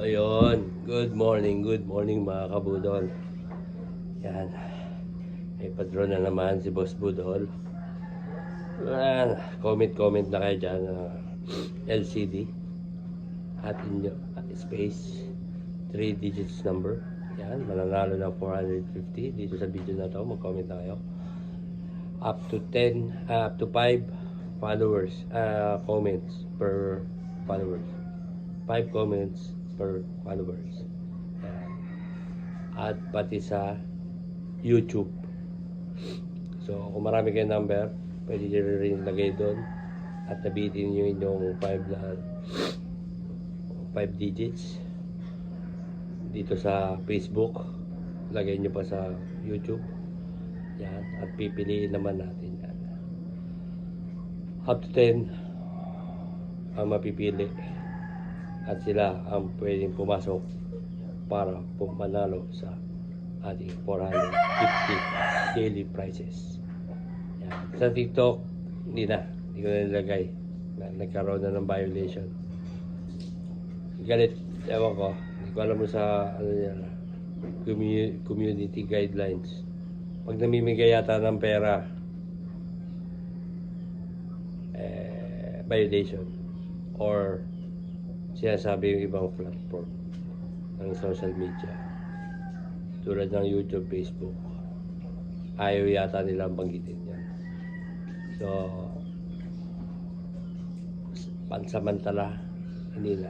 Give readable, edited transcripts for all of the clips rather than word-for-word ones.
Ayun, good morning mga kabudol. Yan, may patrol na naman si Boss Budol. Comment na kayo dyan. LCD at inyo space 3 digits number. Yan, mananalo ng 450 dito sa video na to. Mag-comment na kayo. Up to 5 followers, comments per followers. 5 comments per followers. Yan. At pati sa YouTube. So, kung marami kayong number, pwede nyo rin lagay doon at nabitin nyo yung 5 digits dito sa Facebook. Lagay nyo pa sa YouTube. Yan. At pipiliin naman natin yan. Up to 10 ang mapipili. At sila ang pwedeng pumasok para pumanalo sa ating 450 daily prizes. Yan. Sa TikTok, hindi ko na nilagay. Nagkaroon na ng violation. Galit, ewan ko. Hindi ko alam mo sa community guidelines. Pag namimigay yata ng pera, violation or sinasabi yung ibang platform ng social media tulad ng YouTube, Facebook, ayaw yata nilang banggitin yan. So pansamantala, hindi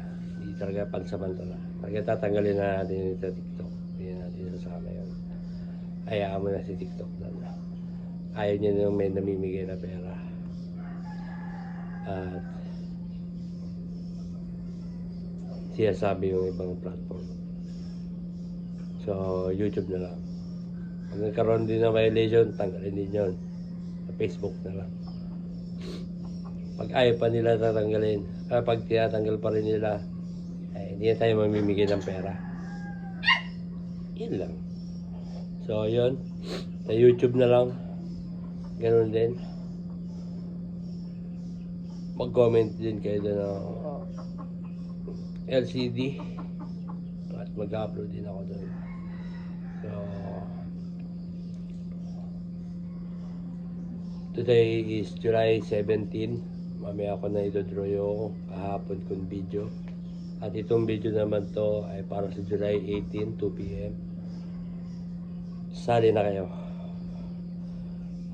talaga pansamantala. Talaga tatanggalin na natin yung sa TikTok, hindi natin sasama yun. Hayaan mo na si TikTok na ayaw niya nung may namimigay na pera at sinasabi yung ibang platform. So, YouTube na lang. Pag nagkaroon din ng violation, tanggalin din yun. Sa Facebook na lang. Pag ayaw pa nila tatanggalin, pag tinatanggal pa rin nila, hindi na tayo mamimigay ng pera. Yun lang. So, yun. Sa YouTube na lang. Ganun din. Mag-comment din kayo doon ng LCD at mag-upload din ako doon. So today is July 17. Mamaya ako na i-draw yung kahapon kong video. At itong video naman to ay para sa July 18, 2 PM. Sali na kayo.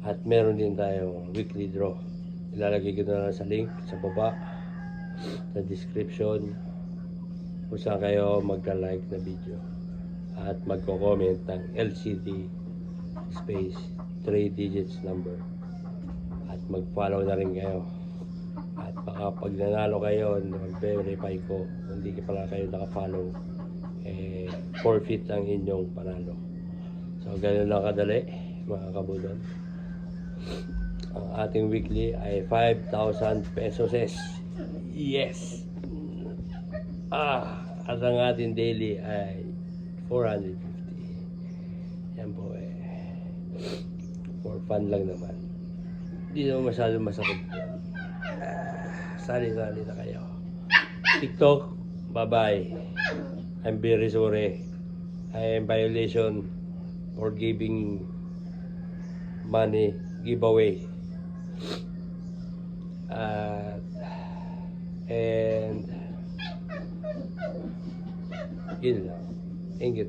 At meron din tayong weekly draw. Ilalagay ko na lang sa link sa baba, sa description, kung saan kayo magka-like na video at magko-comment ng LCD space 3 digits number at mag-follow na rin kayo. At baka pag nanalo kayo, mag-verify ko kung hindi pala kayo naka-follow, forfeit ang inyong panalo. So ganun lang kadali mga kabudon. Ang ating weekly ay 5,000 pesos. Yes! At ang ating daily ay 450. Yan po for fun lang naman. Hindi naman masyadong masakit. Sali-sali na kayo. TikTok, bye-bye. I'm very sorry. I am violation for giving money giveaway. And yun lang. Thank you.